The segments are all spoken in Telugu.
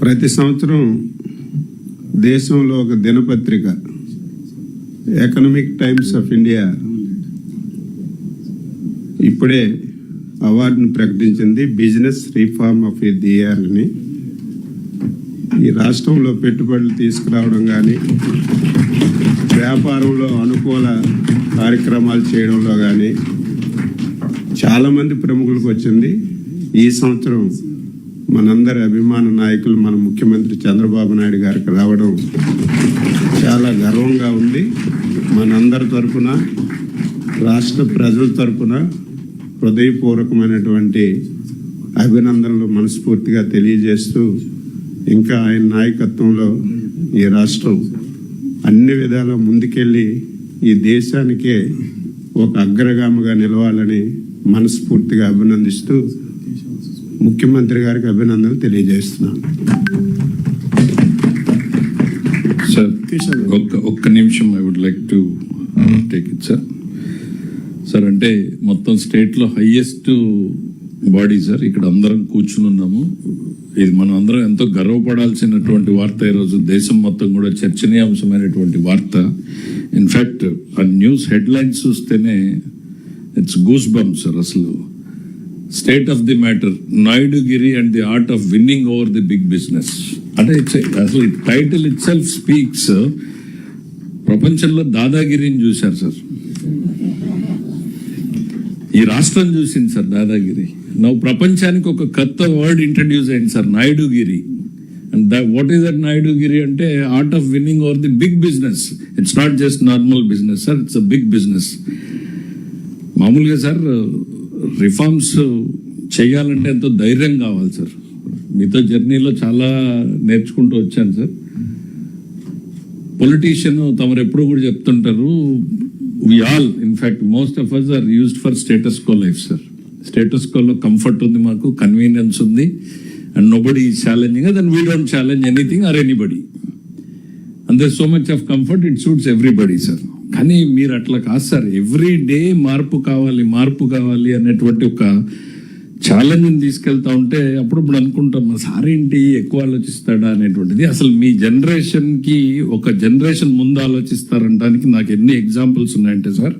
ప్రతి సంవత్సరం దేశంలో ఒక దినపత్రిక ఎకనామిక్ టైమ్స్ ఆఫ్ ఇండియా ఇప్పుడే అవార్డును ప్రకటించింది, business reform of the year అని. ఈ రాష్ట్రంలో పెట్టుబడులు తీసుకురావడం కానీ, వ్యాపారంలో అనుకూల కార్యక్రమాలు చేయడంలో కానీ చాలామంది ప్రముఖులకు వచ్చింది. ఈ సంవత్సరం మనందరి అభిమాన నాయకులు మన ముఖ్యమంత్రి చంద్రబాబు నాయుడు గారికి రావడం చాలా గర్వంగా ఉంది. మనందరి తరఫున, రాష్ట్ర ప్రజల తరఫున హృదయపూర్వకమైనటువంటి అభినందనలు మనస్ఫూర్తిగా తెలియజేస్తూ, ఇంకా ఆయన నాయకత్వంలో ఈ రాష్ట్రం అన్ని విధాలా ముందుకెళ్ళి ఈ దేశానికే ఒక అగ్రగామిగా నిలవాలని మనస్ఫూర్తిగా అభినందిస్తూ ముఖ్యమంత్రి గారికి అభినందనలు తెలియజేస్తున్నాను. సార్ ఒక్క నిమిషం I would like to take it sir. Sir అంటే మొత్తం స్టేట్లో హైయెస్ట్ బాడీ సార్, ఇక్కడ అందరం కూర్చుని ఉన్నాము. ఇది మనం అందరం ఎంతో గర్వపడాల్సినటువంటి వార్త. ఈరోజు దేశం మొత్తం కూడా చర్చనీయాంశమైనటువంటి వార్త. ఇన్ఫ్యాక్ట్ ఆ న్యూస్ హెడ్లైన్స్ చూస్తేనే ఇట్స్ గూస్ బంప్ సార్. అసలు state of the matter, Naidugiri and the art of winning over the big business అంటే అసలు టైటిల్ ఇట్ సెల్ఫ్ స్పీక్స్. ప్రపంచంలో దాదాగిరిని చూశారు సార్, ఈ రాష్ట్రం చూసింది సార్ దాదాగిరి. నవ్వు ప్రపంచానికి ఒక కొత్త వర్డ్ ఇంట్రడ్యూస్ అయింది sir, Naidugiri. And what is that Naidugiri అంటే art of winning over the big business. It's not just normal business sir, it's a big business. మామూలుగా సార్ రిఫార్మ్స్ చేయాలంటే ఎంతో ధైర్యం కావాలి సార్. మీతో జర్నీలో చాలా నేర్చుకుంటూ వచ్చాను సార్. పొలిటీషియన్ తమరు ఎప్పుడు కూడా చెప్తుంటారు, we all, in fact, most of us are used for status quo life, sir. Status quo lo comfort undi maaku, convenience undi, and nobody is challenging us, and we don't challenge anything or anybody. And there's so much of comfort, it suits everybody, sir. కానీ మీరు అట్లా కాదు సార్, ఎవ్రీ డే మార్పు కావాలి అనేటువంటి ఒక ఛాలెంజ్ని తీసుకెళ్తా ఉంటే అప్పుడప్పుడు అనుకుంటాం సార్ ఏంటి ఎక్కువ ఆలోచిస్తాడా అనేటువంటిది. అసలు మీ జనరేషన్కి ఒక జనరేషన్ ముందు ఆలోచిస్తారనడానికి నాకు ఎన్ని ఎగ్జాంపుల్స్ ఉన్నాయంటే సార్,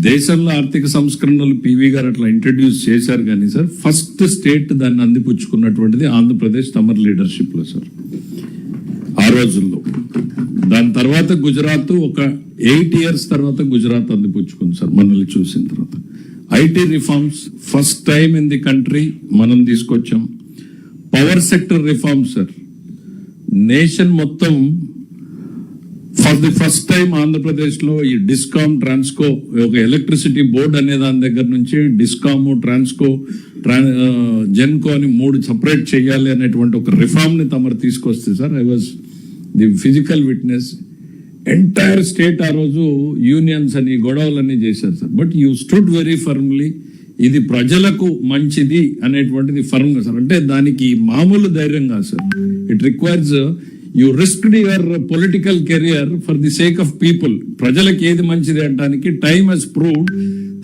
దేశంలో ఆర్థిక సంస్కరణలు పివి గారు అట్లా ఇంట్రడ్యూస్ చేశారు కానీ సార్, ఫస్ట్ స్టేట్ దాన్ని అందిపుచ్చుకున్నటువంటిది ఆంధ్రప్రదేశ్ తమర్ లీడర్షిప్లో సార్ ఆ రోజుల్లో. దాని తర్వాత గుజరాత్ ఒక 8 years తర్వాత గుజరాత్ అందిపుచ్చుకుంది సార్ మనల్ని చూసిన తర్వాత. IT reforms first time in the country మనం తీసుకొచ్చాం. Power sector reforms sir, nation మొత్తం ఫర్ ది ఫస్ట్ టైం ఆంధ్రప్రదేశ్లో ఈ డిస్కామ్, ట్రాన్స్కో, ఒక ఎలక్ట్రిసిటీ బోర్డ్ అనే దాని దగ్గర నుంచి డిస్కాము, ట్రాన్స్కో, జెన్కో అని 3 సపరేట్ చేయాలి అనేటువంటి ఒక రిఫార్మ్ని తమరు తీసుకొస్తే sir, I was the physical witness. Entire state ఆ రోజు యూనియన్స్ అని గొడవలన్నీ చేశారు sir, but you stood very firmly. ఇది ప్రజలకు మంచిది అనేటువంటిది ఫర్మ్గా సార్. అంటే దానికి మామూలు ధైర్యం కాదు sir, it requires you risked your political career for the sake of people. ప్రజలకు ఏది మంచిది అనడానికి time has proved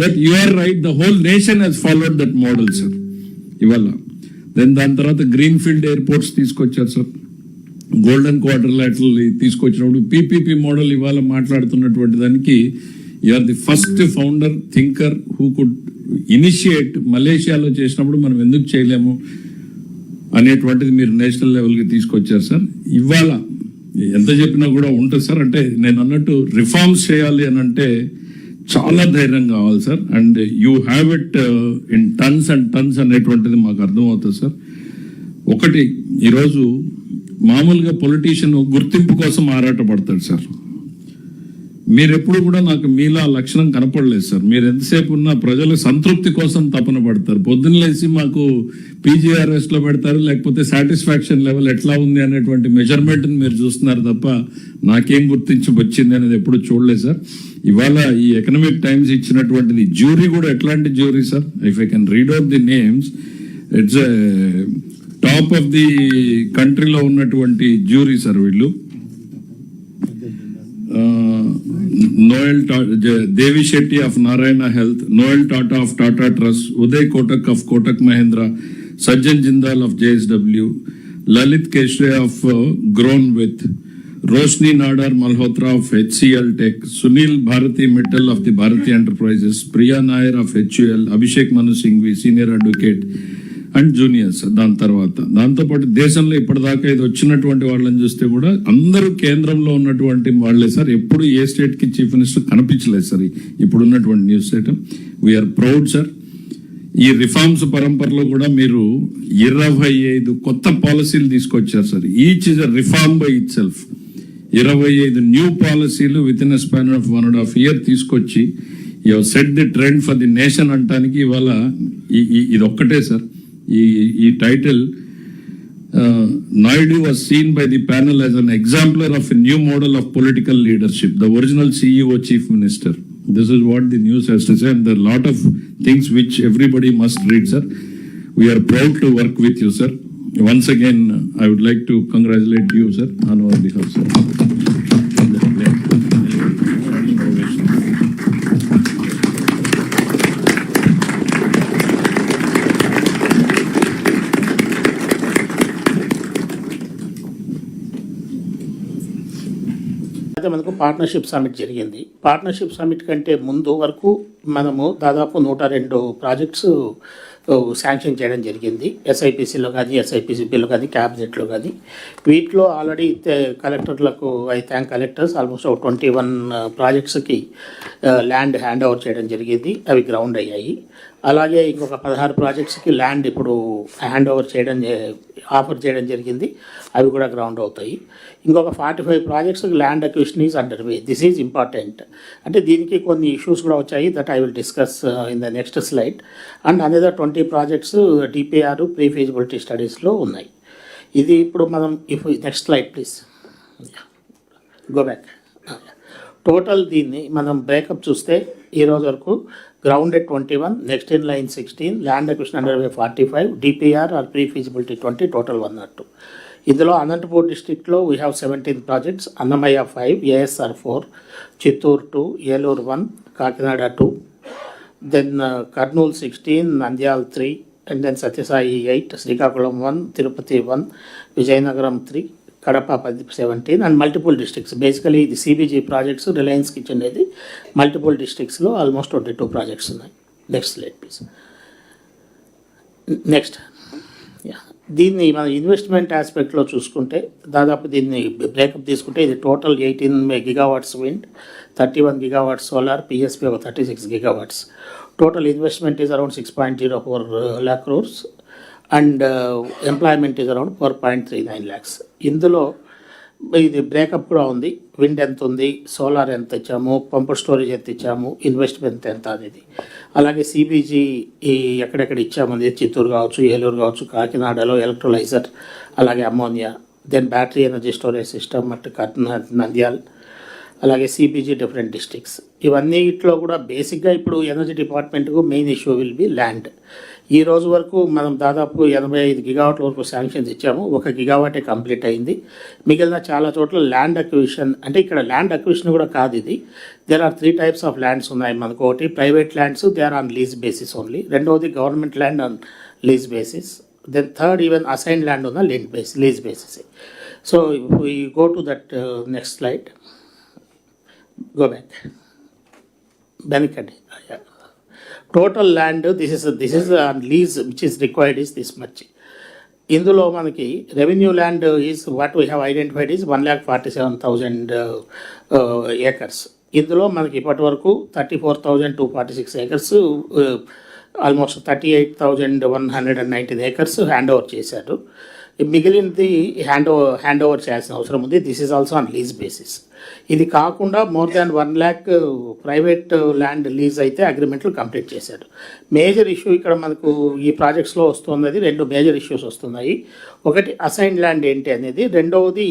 that you are right, the whole nation has followed that model sir ఇవాళ. దెన్ దాని తర్వాత గ్రీన్ ఫీల్డ్ ఎయిర్పోర్ట్స్ తీసుకొచ్చారు సార్, గోల్డెన్ క్వార్టర్లైట్లు తీసుకొచ్చినప్పుడు పీపీపీ మోడల్ ఇవాళ మాట్లాడుతున్నటువంటి దానికి you are the first founder thinker who could initiate. మలేషియాలో చేసినప్పుడు మనం ఎందుకు చేయలేము అనేటువంటిది మీరు నేషనల్ లెవెల్కి తీసుకొచ్చారు సార్. ఇవాళ ఎంత చెప్పినా కూడా ఉంటుంది సార్. అంటే నేను అన్నట్టు రిఫార్మ్స్ చేయాలి అని అంటే చాలా ధైర్యం కావాలి sir. And you have it in tons and tons అనేటువంటిది మాకు అర్థమవుతుంది సార్. ఒకటి, ఈరోజు మామూలుగా పొలిటీషియన్ గుర్తింపు కోసం ఆరాటపడతాడు సార్. మీరు ఎప్పుడు కూడా నాకు మీలా లక్షణం కనపడలేదు సార్. మీరు ఎంతసేపు ఉన్నా ప్రజల సంతృప్తి కోసం తపన పడతారు. పొద్దున్న లేచి మాకు పీజీఆర్ఎస్ లో పెడతారు, లేకపోతే సాటిస్ఫాక్షన్ లెవెల్ ఎట్లా ఉంది అనేటువంటి మెజర్మెంట్ని మీరు చూస్తున్నారు తప్ప నాకేం గుర్తించి వచ్చింది అనేది ఎప్పుడు చూడలేదు సార్. ఇవాళ ఈ ఎకనామిక్ టైమ్స్ ఇచ్చినటువంటిది జ్యూరీ కూడా ఎట్లాంటి jury sir, if I can read out the names, it's top of the కంట్రీలో ఉన్నటువంటి జ్యూరీ సార్ వీళ్ళు. Noel Devi Shetty of Narayana Health, Noel Tata of Tata Trust, Uday Kotak of Kotak Mahindra, Sajjan Jindal of JSW, Lalit Keshre of Grown With, Roshni Nadar Malhotra of HCL Tech, Sunil Bharati Mittal of the Bharati Enterprises, Priya Nair of HUL, Abhishek Manu Singhvi, Senior Advocate, and juniors. దాంతోపాటు దేశంలో ఇప్పటిదాకా ఇది వచ్చినటువంటి వాళ్ళని చూస్తే కూడా అందరూ కేంద్రంలో ఉన్నటువంటి వాళ్ళే సార్. ఎప్పుడు ఏ స్టేట్ కి చీఫ్ మినిస్టర్ కనిపించలేదు సార్ ఇప్పుడు ఉన్నటువంటి news item. We're proud sir. ఈ రిఫార్మ్స్ పరంపరలో కూడా మీరు 25 కొత్త పాలసీలు తీసుకొచ్చారు sir. Each is a reform by itself. 25 new పాలసీలు within a span of 1.5 year తీసుకొచ్చి you set the trend for the nation అంటానికి ఇవాళ ఇది ఒక్కటే సార్. ఈ title Naidu was seen by the panel as an exemplar of a new model of political leadership, the original CEO chief minister. This is what the news has to say, and there are a lot of things which everybody must read, sir. We are proud to work with you, sir. Once again, I would like to congratulate you, sir, on our behalf, sir. అయితే మనకు పార్ట్నర్షిప్ సమిట్ జరిగింది. పార్ట్నర్షిప్ సమిట్ కంటే ముందు వరకు మనము దాదాపు 102 ప్రాజెక్ట్స్ శాంక్షన్ చేయడం జరిగింది. ఎస్ఐపిసిలో కానీ ఎస్ఐపిసిపిలో కానీ క్యాబినెట్లో కానీ. వీటిలో ఆల్రెడీ కలెక్టర్లకు ఐ థ్యాంక్ కలెక్టర్స్ ఆల్మోస్ట్ 21 ప్రాజెక్ట్స్కి ల్యాండ్ హ్యాండ్ ఓవర్ చేయడం జరిగింది. అవి గ్రౌండ్ అయ్యాయి. అలాగే ఇంకొక 16 ప్రాజెక్ట్స్కి ల్యాండ్ ఇప్పుడు హ్యాండ్ ఓవర్ ఆఫర్ చేయడం జరిగింది. అవి కూడా గ్రౌండ్ అవుతాయి. ఇంకొక 45 ప్రాజెక్ట్స్కి land acquisition is under way. This is important. అంటే దీనికి కొన్ని ఇష్యూస్ కూడా వచ్చాయి that I will discuss in the next slide. And another 20 projects DPR pre feasibility స్టడీస్లో ఉన్నాయి. ఇది ఇప్పుడు మనం next slide please go back. Total దీన్ని మనం బ్రేకప్ చూస్తే ఈరోజు వరకు grounded 21, next in line 16, land acquisition under way 45, DPR or pre feasibility 20, total 102. ఇందులో అనంతపూర్ డిస్ట్రిక్ట్లో we have 17 projects, Annamayya 5, ASR 4, Chittoor 2, Eluru 1, Kakinada 2, then Kurnool 16, Nandyal 3, and then Satyasai 8, Srikakulam 1, Tirupati 1, Vizianagaram 3, Kadapa 17 and multiple districts. Basically ఇది సిబిజీ ప్రాజెక్ట్స్ రిలయన్స్ కిచెన్ అనేది మల్టిపుల్ డిస్ట్రిక్ట్స్లో ఆల్మోస్ట్ 22 ప్రాజెక్ట్స్ ఉన్నాయి. Next slide please. నెక్స్ట్ దీన్ని మన ఇన్వెస్ట్మెంట్ ఆస్పెక్ట్లో చూసుకుంటే దాదాపు దీన్ని బ్రేకప్ తీసుకుంటే ఇది total 18 gigawatts wind, 31 gigawatts solar, PSP ఒక 36 gigawatts. Total investment is around 6.04 lakh crores and employment is around 4.39 lakhs. ఇందులో ఇది బ్రేకప్ కూడా ఉంది. విండ్ ఎంత ఉంది, సోలార్ ఎంత ఇచ్చాము, పంపర్ స్టోరేజ్ ఎంత ఇచ్చాము, ఇన్వెస్ట్మెంట్ ఎంత అనేది. అలాగే సిబిజీ ఎక్కడెక్కడ ఇచ్చాము అనేది చిత్తూరు కావచ్చు, ఏలూరు కావచ్చు, కాకినాడలో ఎలక్ట్రోలైజర్, అలాగే ammonia, then battery energy storage system అటు నంద్యాల్, అలాగే సిబిజీ డిఫరెంట్ డిస్ట్రిక్ట్స్. ఇవన్నీ ఇట్లో కూడా బేసిక్గా ఇప్పుడు ఎనర్జీ డిపార్ట్మెంట్కు main issue will be land. ఈ రోజు వరకు మనం దాదాపు 85 gigawatts వరకు శాంక్షన్స్ ఇచ్చాము. 1 gigawatt కంప్లీట్ అయింది. మిగిలిన చాలా చోట్ల ల్యాండ్ అక్విజిషన్, అంటే ఇక్కడ ల్యాండ్ అక్విజిషన్ కూడా కాదు ఇది. There are 3 types of lands ఉన్నాయి మనకు. ఒకటి private lands, they are on lease basis only. రెండవది government land on lease basis. Then third even assign land ఉన్న lease basis. So we go to that next slide. Go back వెనకండి. Total land this is lease which is required is this much. ఇందులో మనకి revenue land is what we have identified is 1,47,000 acres. ఇందులో మనకి ఇప్పటి వరకు 34,246 acres, almost 38,119 acres hand over చేశారు. మిగిలినది హ్యాండ్ ఓవర్ చేయాల్సిన అవసరం ఉంది. This is also on lease basis. ఇది కాకుండా more than 1 lakh private land lease అయితే అగ్రిమెంట్లు కంప్లీట్ చేశారు. మేజర్ ఇష్యూ ఇక్కడ మనకు ఈ ప్రాజెక్ట్స్లో వస్తున్నది 2 మేజర్ ఇష్యూస్ వస్తున్నాయి. ఒకటి అసైన్ ల్యాండ్ ఏంటి అనేది, రెండవది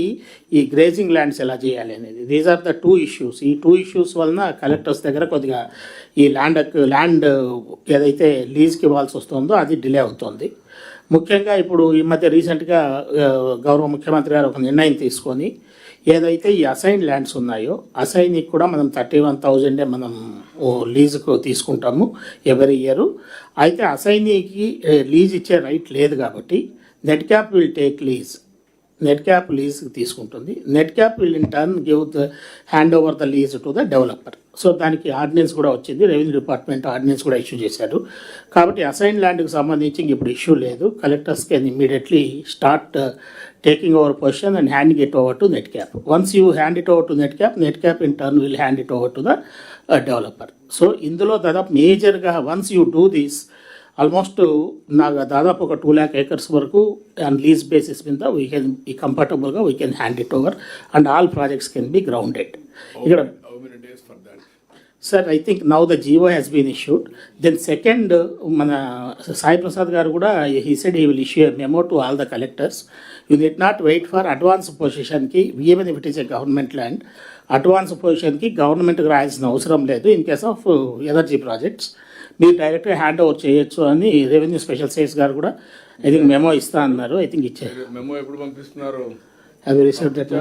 ఈ గ్రేజింగ్ ల్యాండ్స్ ఎలా చేయాలి అనేది. These are the 2 issues. ఈ 2 issues వలన కలెక్టర్స్ దగ్గర కొద్దిగా ఈ ల్యాండ్ ఏదైతే లీజ్కి ఇవ్వాల్సి వస్తుందో అది డిలే అవుతుంది. ముఖ్యంగా ఇప్పుడు ఈ మధ్య రీసెంట్గా గౌరవ ముఖ్యమంత్రి గారు ఒక నిర్ణయం తీసుకొని ఏదైతే ఈ అసైన్ ల్యాండ్స్ ఉన్నాయో అసైన్కి కూడా మనం 31,000 మనం లీజుకు తీసుకుంటాము ఎవరీ ఇయర్. అయితే అసైన్కి లీజ్ ఇచ్చే రైట్ లేదు కాబట్టి net cap will take lease net cap lease తీసుకుంటుంది. Net cap will in turn give the hand over the lease to the developer. So దానికి ఆర్డినెన్స్ కూడా వచ్చింది, రెవెన్యూ డిపార్ట్మెంట్ ఆర్డినెన్స్ కూడా ఇష్యూ చేశారు. కాబట్టి అసైన్ ల్యాండ్కి సంబంధించి ఇప్పుడు ఇష్యూ లేదు. Collectors can immediately start taking over possession and handing it over to net cap. Once you hand it over to net cap in turn will hand it over to the developer. So ఇందులో దాదాపు మేజర్గా once you do this almost నాకు దాదాపు ఒక 2 lakh acres వరకు ఆన్ లీజ్ బేసిస్ మీద వీ కెన్ ఈ కంఫర్టబుల్గా we can hand it over and all projects can be grounded. ఇక్కడ sir I think now the GO has been issued. Then second మన సాయి ప్రసాద్ గారు కూడా he said he will issue a memo to all the collectors. You did not wait for advance పొజిషన్కి, even if it is a government land, advance పొజిషన్కి గవర్నమెంట్కి రాయాల్సిన అవసరం లేదు. In case of energy projects మీరు డైరెక్ట్గా హ్యాండ్ ఓవర్ చేయొచ్చు అని రెవెన్యూ స్పెషల్ సైన్స్ గారు కూడా ఐ థింక్ మెమో ఇస్తా అన్నారు. ఐ థింక్ ఇచ్చారు. మెమో ఎప్పుడు పంపిస్తున్నారు? Have you received that?